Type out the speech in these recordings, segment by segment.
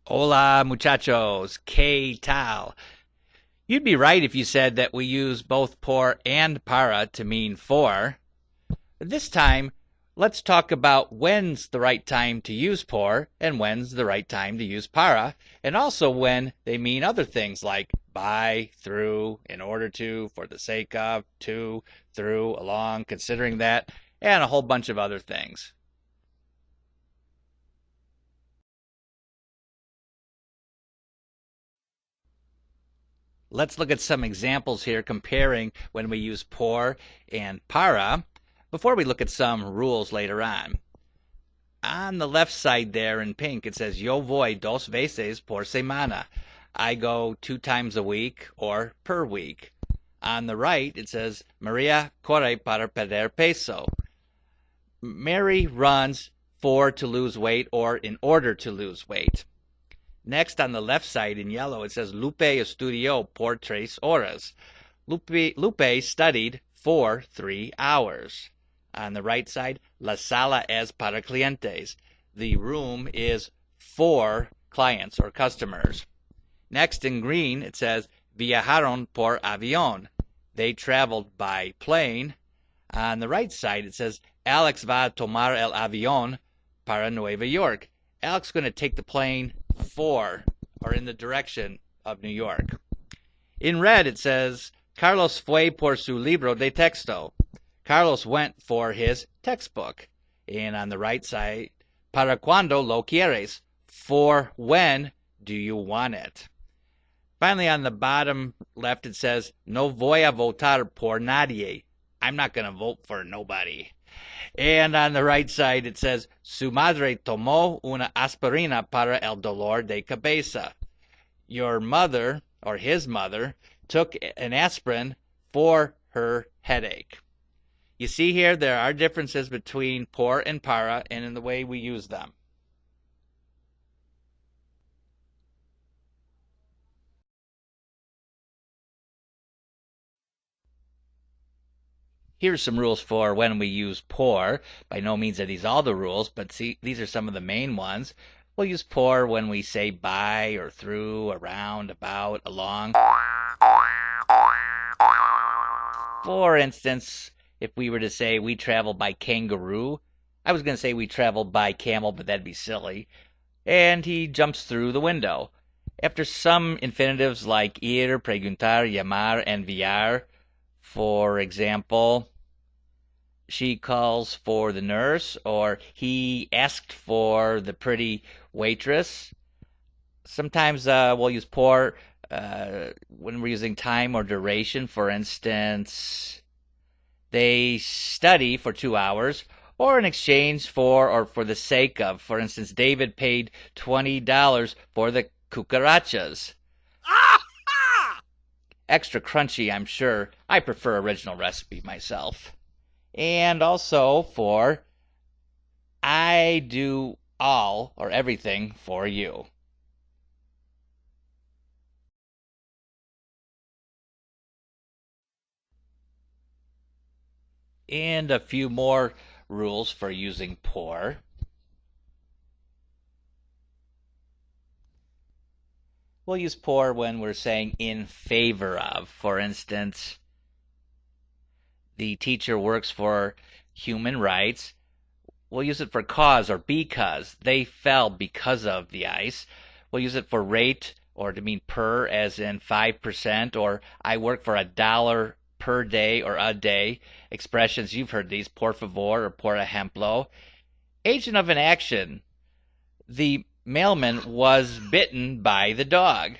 Hola, muchachos. ¿Qué tal? You'd be right if you said that we use both por and para to mean for. This time, let's talk about when's the right time to use por and when's the right time to use para, and also when they mean other things like by, through, in order to, for the sake of, to, through, along, considering that, and a whole bunch of other things. Let's look at some examples here comparing when we use por and para before we look at some rules later on. On the left side there in pink, it says yo voy dos veces por semana. I go 2 times a week or per week. On the right, it says Maria corre para perder peso. Mary runs for to lose weight or in order to lose weight. Next, on the left side in yellow, it says Lupe estudió por 3 horas. Lupe studied for 3 hours. On the right side, la sala es para clientes. The room is for clients or customers. Next, in green, it says viajaron por avión. They traveled by plane. On the right side, it says Alex va a tomar el avión para Nueva York. Alex is going to take the plane for or in the direction of New York. In red, it says Carlos fue por su libro de texto. Carlos went for his textbook. And on the right side, para cuando lo quieres? For when do you want it? Finally, on the bottom left, it says no voy a votar por nadie. I'm not going to vote for nobody. And on the right side, it says, su madre tomó una aspirina para el dolor de cabeza. Your mother, or his mother, took an aspirin for her headache. You see here, there are differences between por and para and in the way we use them. Here's some rules for when we use por. By no means are these all the rules, but see, these are some of the main ones. We'll use por when we say by or through, around, about, along. For instance, if we were to say we travel by kangaroo, I was going to say we travel by camel, but that'd be silly. And he jumps through the window. After some infinitives like ir, preguntar, llamar, enviar, for example, she calls for the nurse, or he asked for the pretty waitress. Sometimes we'll use por when we're using time or duration. For instance, they study for 2 hours, or in exchange for or for the sake of. For instance, David paid $20 for the cucarachas. Extra crunchy, I'm sure. I prefer original recipe myself. And also for I do all or everything for you. And a few more rules for using por. We'll use por when we're saying in favor of. For instance, the teacher works for human rights. We'll use it for cause or because. They fell because of the ice. We'll use it for rate or to mean per, as in 5%, or I work for $1 per day or a day. Expressions, you've heard these, por favor or por ejemplo. Agent of an action. The mailman was bitten by the dog.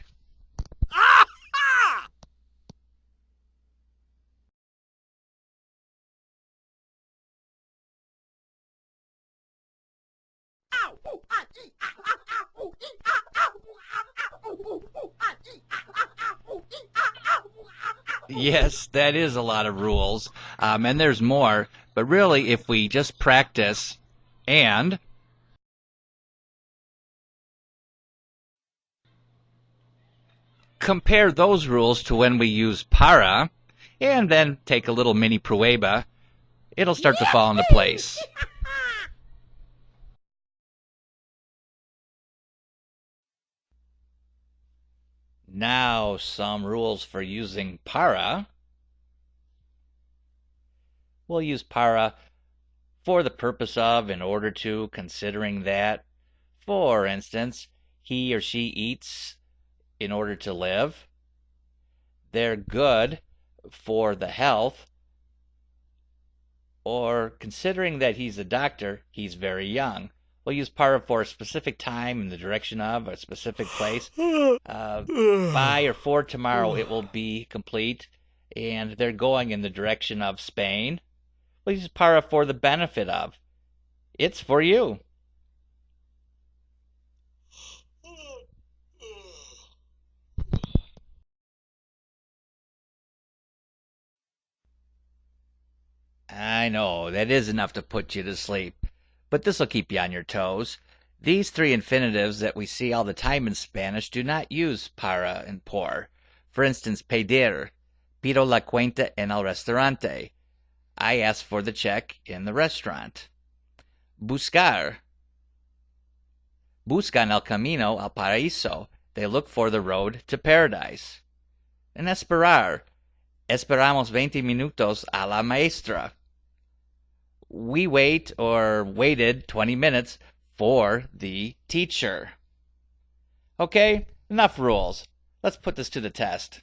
Yes, that is a lot of rules, and there's more. But really, if we just practice and compare those rules to when we use para, and then take a little mini prueba, it'll start to fall into place. Now, some rules for using para. We'll use para for the purpose of, in order to, considering that. For instance, he or she eats in order to live. They're good for the health. Or considering that he's a doctor, he's very young. We'll use para for a specific time in the direction of a specific place. By or for tomorrow it will be complete, and they're going in the direction of Spain. We'll use para for the benefit of. It's for you. I know, that is enough to put you to sleep, but this'll keep you on your toes. These three infinitives that we see all the time in Spanish do not use para and por. For instance, pedir, pido la cuenta en el restaurante. I ask for the check in the restaurant. Buscar, buscan el camino al paraíso. They look for the road to paradise. And esperar, esperamos 20 minutos a la maestra. We wait or waited 20 minutes for the teacher. Okay, enough rules. Let's put this to the test.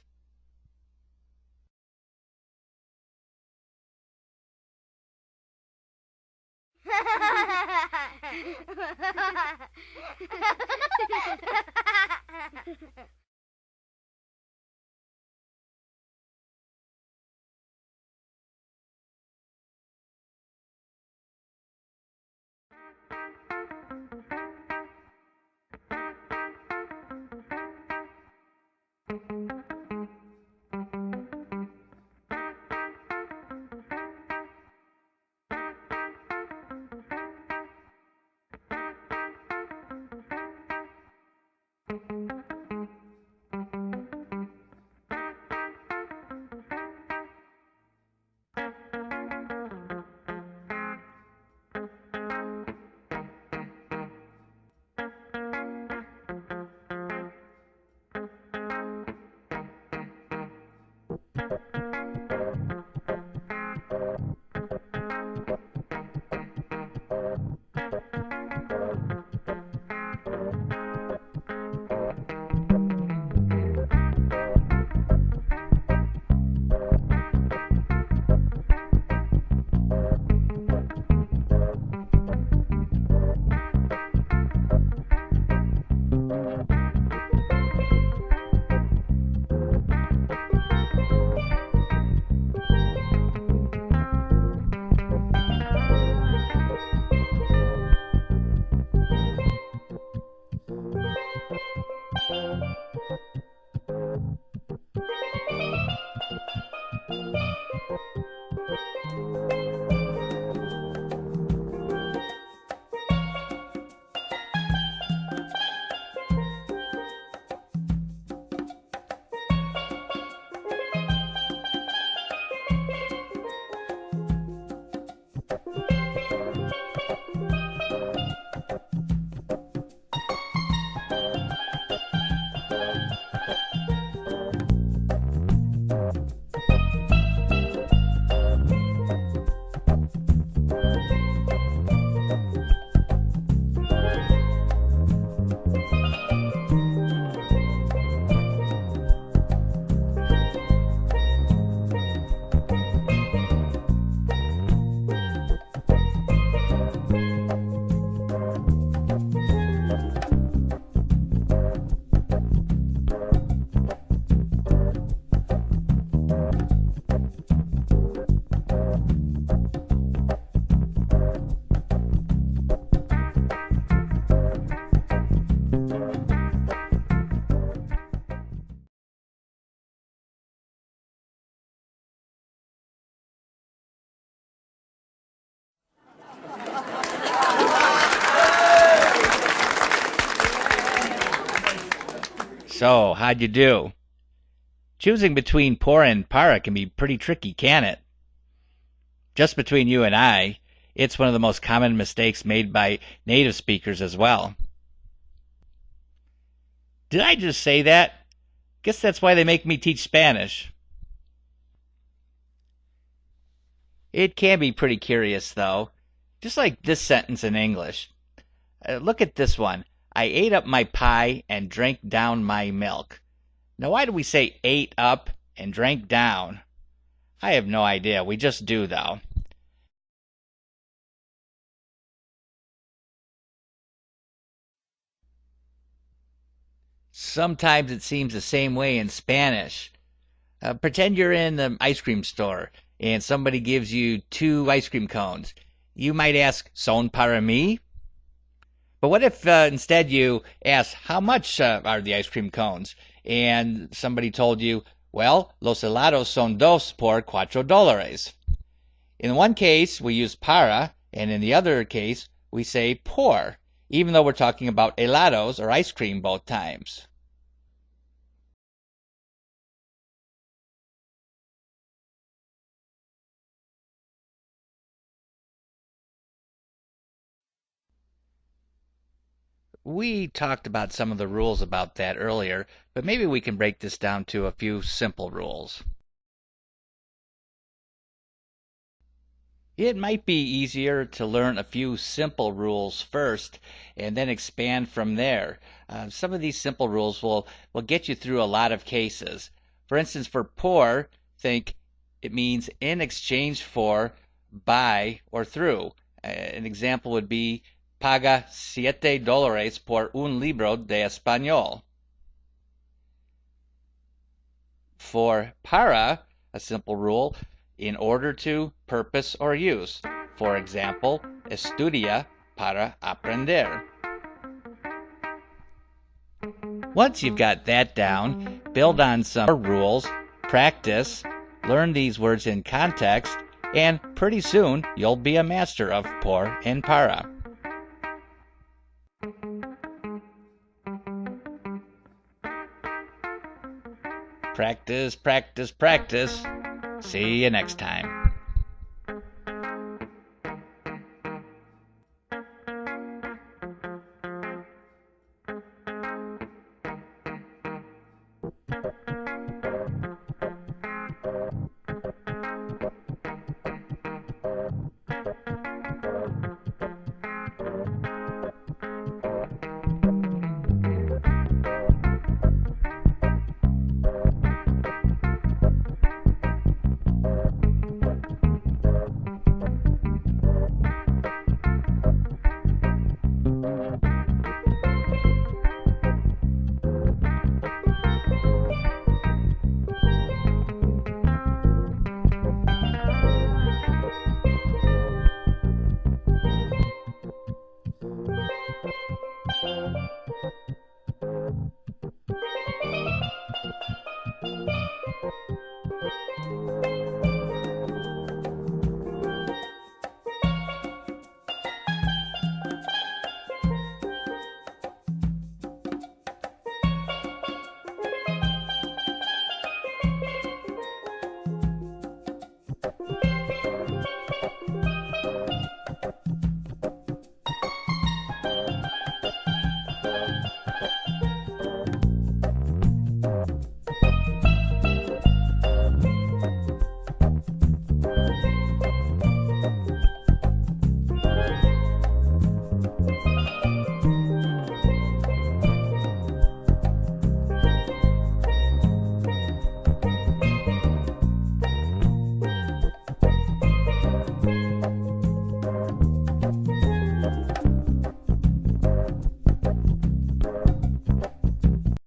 So, how'd you do? Choosing between por and para can be pretty tricky, can't it? Just between you and I, it's one of the most common mistakes made by native speakers as well. Did I just say that? Guess that's why they make me teach Spanish. It can be pretty curious, though. Just like this sentence in English. Look at this one. I ate up my pie and drank down my milk. Now, why do we say ate up and drank down? I have no idea. We just do, though. Sometimes it seems the same way in Spanish. Pretend you're in the ice cream store and somebody gives you 2 ice cream cones. You might ask, ¿Son para mí? But what if instead you ask, how much are the ice cream cones? And somebody told you, well, los helados son 2 por $4. In one case, we use para, and in the other case, we say por, even though we're talking about helados or ice cream both times. We talked about some of the rules about that earlier, but maybe we can break this down to a few simple rules. It might be easier to learn a few simple rules first and then expand from there. Some of these simple rules will get you through a lot of cases. For instance, for por, think it means in exchange for, by, or through. An example would be paga $7 por un libro de español. For para, a simple rule, in order to, purpose, or use. For example, estudia para aprender. Once you've got that down, build on some more rules, practice, learn these words in context, and pretty soon you'll be a master of por and para. Practice, practice, practice. See you next time.